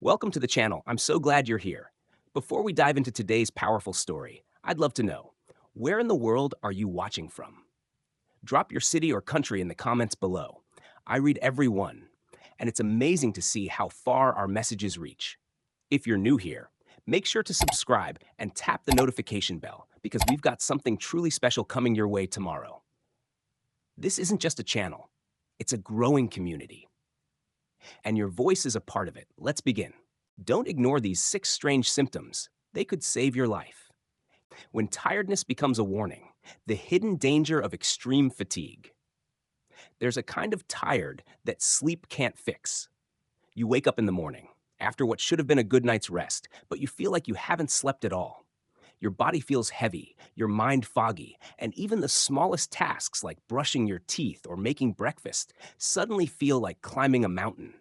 Welcome to the channel. I'm so glad you're here. Before we dive into today's powerful story, I'd love to know, where in the world are you watching from? Drop your city or country in the comments below. I read every one, and it's amazing to see how far our messages reach. If you're new here, make sure to subscribe and tap the notification bell because we've got something truly special coming your way tomorrow. This isn't just a channel, it's a growing community, and your voice is a part of it. Let's begin. Don't ignore these 6 strange symptoms. They could save your life. When tiredness becomes a warning, the hidden danger of extreme fatigue. There's a kind of tired that sleep can't fix. You wake up in the morning, after what should have been a good night's rest, but you feel like you haven't slept at all. Your body feels heavy, your mind foggy, and even the smallest tasks like brushing your teeth or making breakfast suddenly feel like climbing a mountain.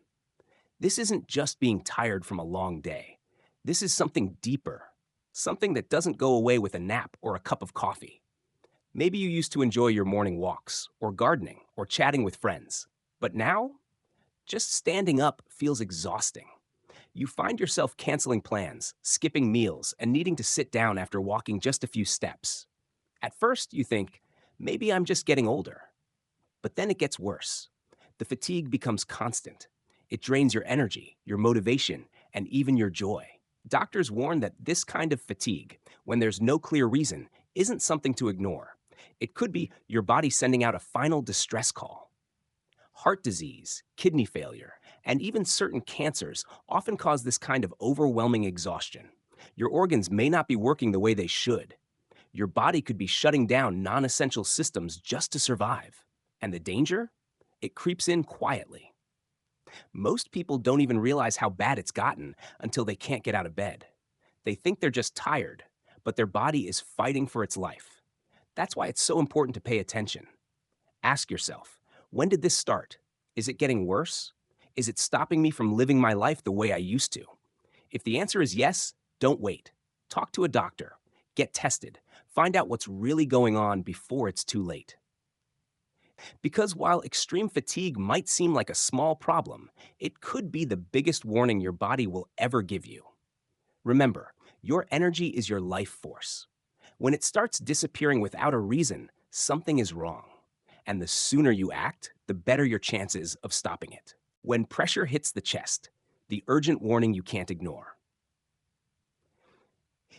This isn't just being tired from a long day. This is something deeper, something that doesn't go away with a nap or a cup of coffee. Maybe you used to enjoy your morning walks, or gardening, or chatting with friends. But now, just standing up feels exhausting. You find yourself canceling plans, skipping meals, and needing to sit down after walking just a few steps. At first, you think, maybe I'm just getting older. But then it gets worse. The fatigue becomes constant. It drains your energy, your motivation, and even your joy. Doctors warn that this kind of fatigue, when there's no clear reason, isn't something to ignore. It could be your body sending out a final distress call. Heart disease, kidney failure, and even certain cancers often cause this kind of overwhelming exhaustion. Your organs may not be working the way they should. Your body could be shutting down non-essential systems just to survive. And the danger? It creeps in quietly. Most people don't even realize how bad it's gotten until they can't get out of bed. They think they're just tired, but their body is fighting for its life. That's why it's so important to pay attention. Ask yourself, when did this start? Is it getting worse? Is it stopping me from living my life the way I used to? If the answer is yes, don't wait. Talk to a doctor. Get tested. Find out what's really going on before it's too late. Because while extreme fatigue might seem like a small problem, it could be the biggest warning your body will ever give you. Remember, your energy is your life force. When it starts disappearing without a reason, something is wrong. And the sooner you act, the better your chances of stopping it. When pressure hits the chest, the urgent warning you can't ignore.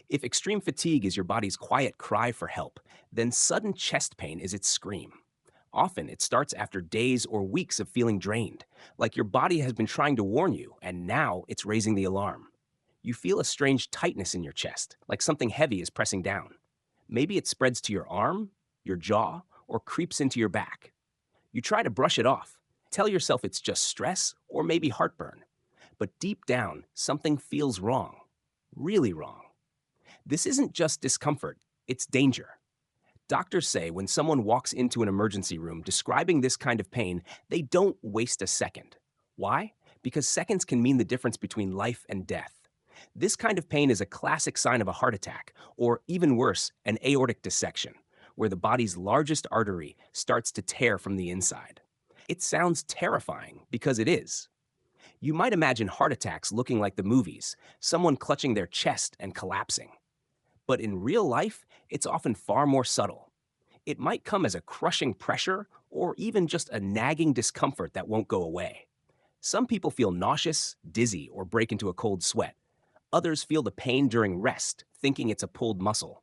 If extreme fatigue is your body's quiet cry for help, then sudden chest pain is its scream. Often, it starts after days or weeks of feeling drained, like your body has been trying to warn you, and now it's raising the alarm. You feel a strange tightness in your chest, like something heavy is pressing down. Maybe it spreads to your arm, your jaw, or creeps into your back. You try to brush it off, tell yourself it's just stress or maybe heartburn. But deep down, something feels wrong, really wrong. This isn't just discomfort, it's danger. Doctors say when someone walks into an emergency room describing this kind of pain, they don't waste a second. Why? Because seconds can mean the difference between life and death. This kind of pain is a classic sign of a heart attack, or even worse, an aortic dissection, where the body's largest artery starts to tear from the inside. It sounds terrifying because it is. You might imagine heart attacks looking like the movies, someone clutching their chest and collapsing. But in real life, it's often far more subtle. It might come as a crushing pressure or even just a nagging discomfort that won't go away. Some people feel nauseous, dizzy, or break into a cold sweat. Others feel the pain during rest, thinking it's a pulled muscle.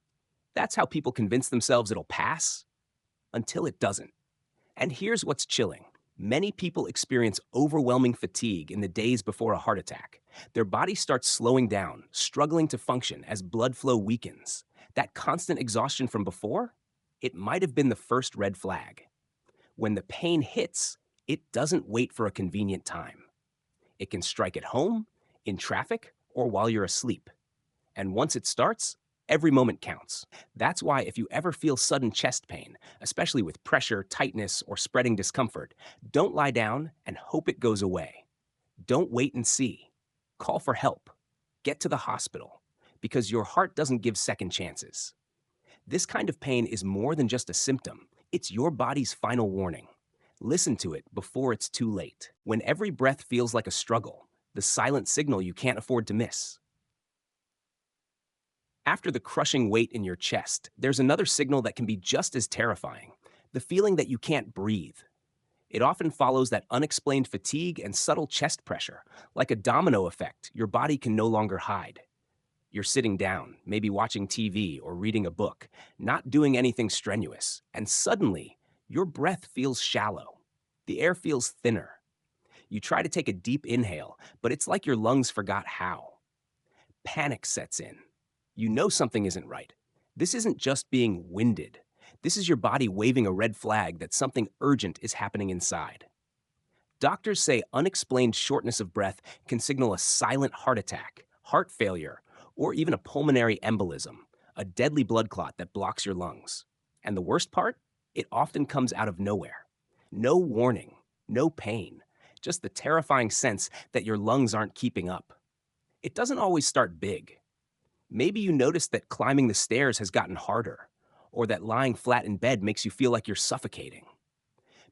That's how people convince themselves it'll pass, until it doesn't. And here's what's chilling. Many people experience overwhelming fatigue in the days before a heart attack. Their body starts slowing down, struggling to function as blood flow weakens. That constant exhaustion from before? It might have been the first red flag. When the pain hits, it doesn't wait for a convenient time. It can strike at home, in traffic, or while you're asleep. And once it starts, every moment counts. That's why if you ever feel sudden chest pain, especially with pressure, tightness, or spreading discomfort, don't lie down and hope it goes away. Don't wait and see. Call for help. Get to the hospital, because your heart doesn't give second chances. This kind of pain is more than just a symptom. It's your body's final warning. Listen to it before it's too late. When every breath feels like a struggle, the silent signal you can't afford to miss. After the crushing weight in your chest, there's another signal that can be just as terrifying: the feeling that you can't breathe. It often follows that unexplained fatigue and subtle chest pressure. Like a domino effect, your body can no longer hide. You're sitting down, maybe watching TV or reading a book, not doing anything strenuous, and suddenly, your breath feels shallow. The air feels thinner. You try to take a deep inhale, but it's like your lungs forgot how. Panic sets in. You know something isn't right. This isn't just being winded. This is your body waving a red flag that something urgent is happening inside. Doctors say unexplained shortness of breath can signal a silent heart attack, heart failure, or even a pulmonary embolism, a deadly blood clot that blocks your lungs. And the worst part? It often comes out of nowhere. No warning, no pain, just the terrifying sense that your lungs aren't keeping up. It doesn't always start big. Maybe you notice that climbing the stairs has gotten harder, or that lying flat in bed makes you feel like you're suffocating.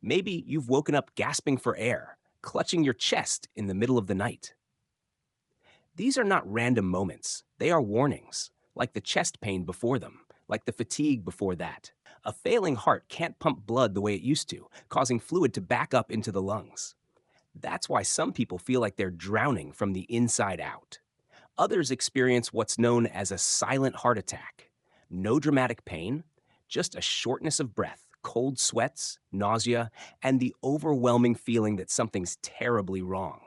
Maybe you've woken up gasping for air, clutching your chest in the middle of the night. These are not random moments. They are warnings, like the chest pain before them, like the fatigue before that. A failing heart can't pump blood the way it used to, causing fluid to back up into the lungs. That's why some people feel like they're drowning from the inside out. Others experience what's known as a silent heart attack. No dramatic pain, just a shortness of breath, cold sweats, nausea, and the overwhelming feeling that something's terribly wrong.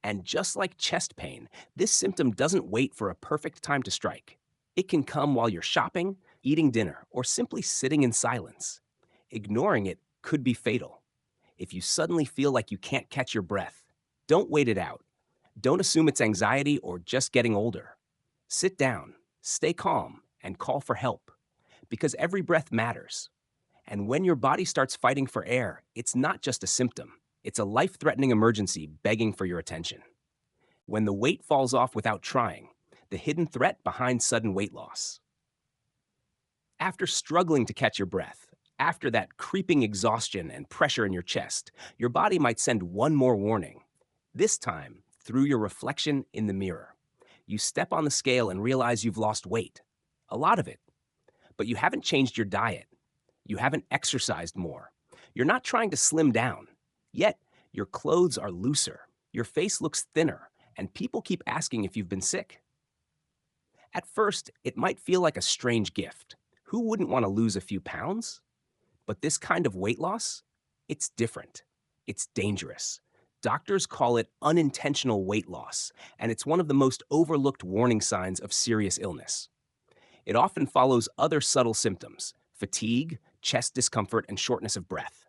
And just like chest pain, this symptom doesn't wait for a perfect time to strike. It can come while you're shopping, eating dinner, or simply sitting in silence. Ignoring it could be fatal. If you suddenly feel like you can't catch your breath, don't wait it out. Don't assume it's anxiety or just getting older. Sit down, stay calm, and call for help. Because every breath matters. And when your body starts fighting for air, it's not just a symptom. It's a life-threatening emergency begging for your attention. When the weight falls off without trying, the hidden threat behind sudden weight loss. After struggling to catch your breath, after that creeping exhaustion and pressure in your chest, your body might send one more warning. This time, through your reflection in the mirror. You step on the scale and realize you've lost weight. A lot of it. But you haven't changed your diet. You haven't exercised more. You're not trying to slim down. Yet, your clothes are looser. Your face looks thinner. And people keep asking if you've been sick. At first, it might feel like a strange gift. Who wouldn't want to lose a few pounds? But this kind of weight loss, it's different. It's dangerous. Doctors call it unintentional weight loss, and it's one of the most overlooked warning signs of serious illness. It often follows other subtle symptoms: fatigue, chest discomfort, and shortness of breath.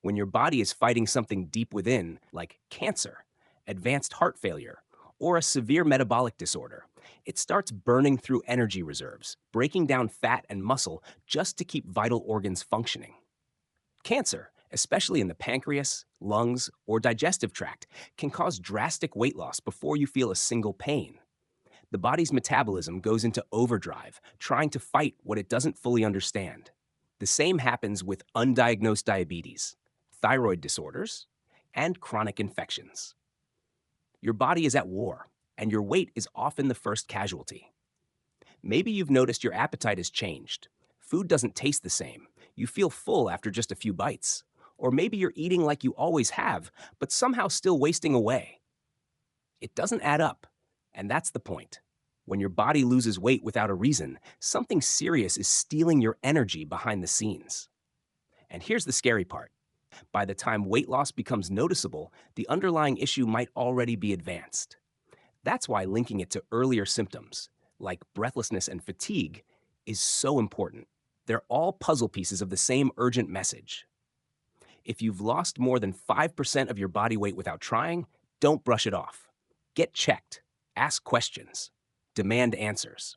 When your body is fighting something deep within, like cancer, advanced heart failure, or a severe metabolic disorder, it starts burning through energy reserves, breaking down fat and muscle just to keep vital organs functioning. Cancer, especially in the pancreas, lungs, or digestive tract, can cause drastic weight loss before you feel a single pain. The body's metabolism goes into overdrive, trying to fight what it doesn't fully understand. The same happens with undiagnosed diabetes, thyroid disorders, and chronic infections. Your body is at war, and your weight is often the first casualty. Maybe you've noticed your appetite has changed. Food doesn't taste the same. You feel full after just a few bites. Or maybe you're eating like you always have, but somehow still wasting away. It doesn't add up, and that's the point. When your body loses weight without a reason, something serious is stealing your energy behind the scenes. And here's the scary part. By the time weight loss becomes noticeable, the underlying issue might already be advanced. That's why linking it to earlier symptoms, like breathlessness and fatigue, is so important. They're all puzzle pieces of the same urgent message. If you've lost more than 5% of your body weight without trying, don't brush it off. Get checked, ask questions, demand answers.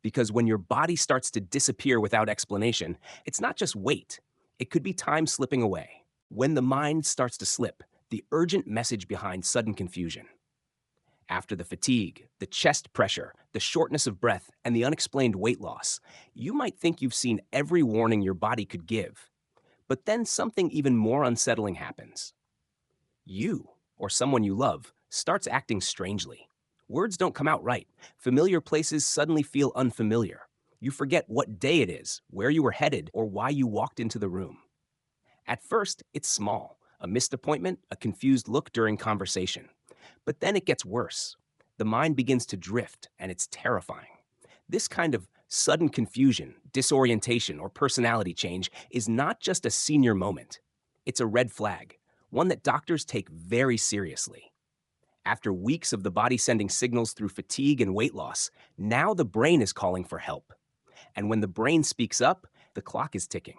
Because when your body starts to disappear without explanation, it's not just weight. It could be time slipping away. When the mind starts to slip, the urgent message behind sudden confusion. After the fatigue, the chest pressure, the shortness of breath, and the unexplained weight loss, you might think you've seen every warning your body could give. But then something even more unsettling happens. You, or someone you love, starts acting strangely. Words don't come out right. Familiar places suddenly feel unfamiliar. You forget what day it is, where you were headed, or why you walked into the room. At first, it's small, a missed appointment, a confused look during conversation. But then it gets worse. The mind begins to drift, and it's terrifying. This kind of sudden confusion, disorientation, or personality change is not just a senior moment. It's a red flag, one that doctors take very seriously. After weeks of the body sending signals through fatigue and weight loss, now the brain is calling for help. And when the brain speaks up, the clock is ticking.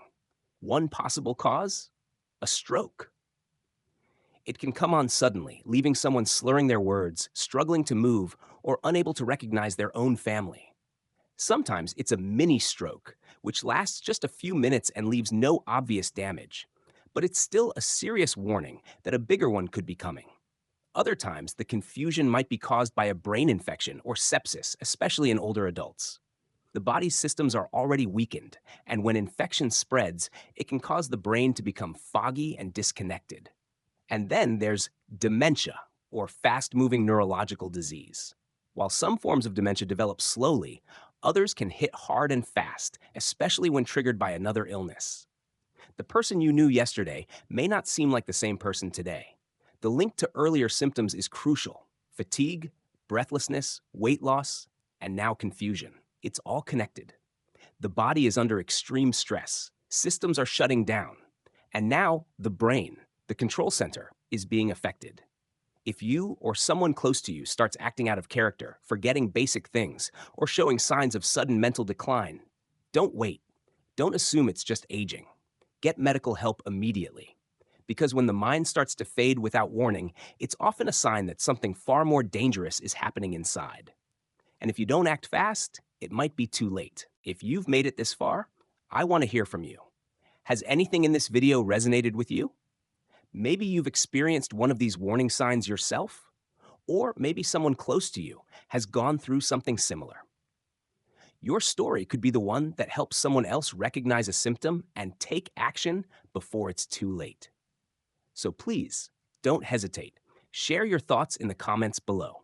One possible cause? A stroke. It can come on suddenly, leaving someone slurring their words, struggling to move, or unable to recognize their own family. Sometimes it's a mini stroke, which lasts just a few minutes and leaves no obvious damage. But it's still a serious warning that a bigger one could be coming. Other times, the confusion might be caused by a brain infection or sepsis, especially in older adults. The body's systems are already weakened, and when infection spreads, it can cause the brain to become foggy and disconnected. And then there's dementia, or fast-moving neurological disease. While some forms of dementia develop slowly, others can hit hard and fast, especially when triggered by another illness. The person you knew yesterday may not seem like the same person today. The link to earlier symptoms is crucial: fatigue, breathlessness, weight loss, and now confusion. It's all connected. The body is under extreme stress, systems are shutting down, and now the brain, the control center, is being affected. If you or someone close to you starts acting out of character, forgetting basic things, or showing signs of sudden mental decline, don't wait. Don't assume it's just aging. Get medical help immediately. Because when the mind starts to fade without warning, it's often a sign that something far more dangerous is happening inside. And if you don't act fast, it might be too late. If you've made it this far, I want to hear from you. Has anything in this video resonated with you? Maybe you've experienced one of these warning signs yourself, or maybe someone close to you has gone through something similar. Your story could be the one that helps someone else recognize a symptom and take action before it's too late. So please, don't hesitate. Share your thoughts in the comments below.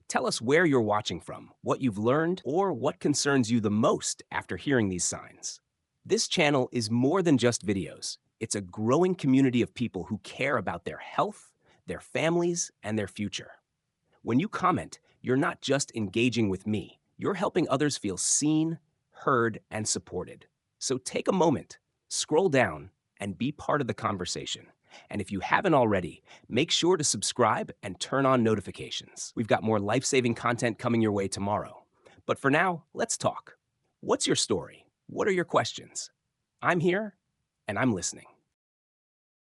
Tell us where you're watching from, what you've learned, or what concerns you the most after hearing these signs. This channel is more than just videos. It's a growing community of people who care about their health, their families, and their future. When you comment, you're not just engaging with me, you're helping others feel seen, heard, and supported. So take a moment, scroll down, and be part of the conversation. And if you haven't already, make sure to subscribe and turn on notifications. We've got more life-saving content coming your way tomorrow. But for now, let's talk. What's your story? What are your questions? I'm here, and I'm listening.